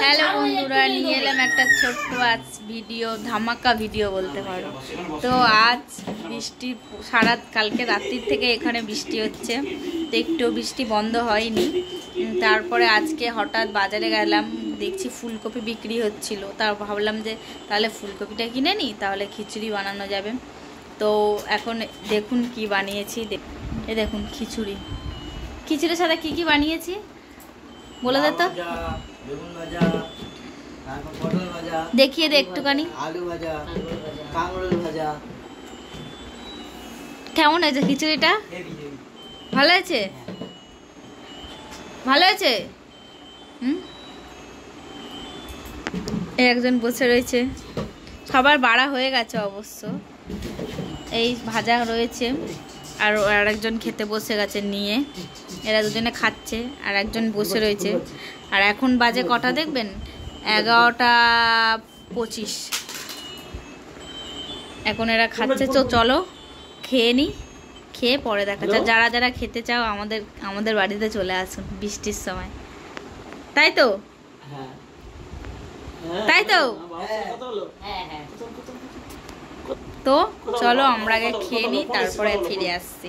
Hello বন্ধুরা, নিয়ে এলাম একটা ছোট্ট আজ ভিডিও, ধামাকা ভিডিও বলতে পারো। তো আজ বৃষ্টি কালকে রাত্রির থেকে এখানে বৃষ্টি হচ্ছে, তো একটু বৃষ্টি বন্ধ হয়নি। তারপরে আজকে হঠাৎ বাজারে গেলাম, দেখছি ফুলকপি বিক্রি হচ্ছিল। তার ভাবলাম যে তাহলে ফুলকপিটা কিনে নিই, তাহলে খিচুড়ি বানানো যাবে। তো এখন দেখুন কি বানিয়েছি, দেখুন খিচুড়ি। খিচুড়ির সাথে কি কি বানিয়েছি বলে দে তো। বেগুন ভাজা, তারপর পটল ভাজা, দেখিয়ে দে একটুখানি। আলু ভাজা, কাঁকরোল ভাজা। কেমন হয়েছে খিচুড়িটা? ভালো হয়েছে? ভালো হয়েছে? একজন বসে রয়েছে, সবার বাড়া হয়ে গেছে অবশ্য। এই ভাজা রয়েছে, আর আরেকজন খেতে বসে গেছে নিয়ে। এরা দুজনে খাচ্ছে আর একজন বসে রয়েছে। আর এখন বাজে কটা দেখবেন, 11:25। এখন এরা খাচ্ছে। তো চলো খেয়ে নিই, খেয়ে পরে দেখা যায়। যারা যারা খেতে চাও আমাদের বাড়িতে চলে আসুন বৃষ্টির সময়, তাই তো? তাই তো? তো চলো আমরা আগে খেয়ে নিই, তারপরে ফিরে আসছি।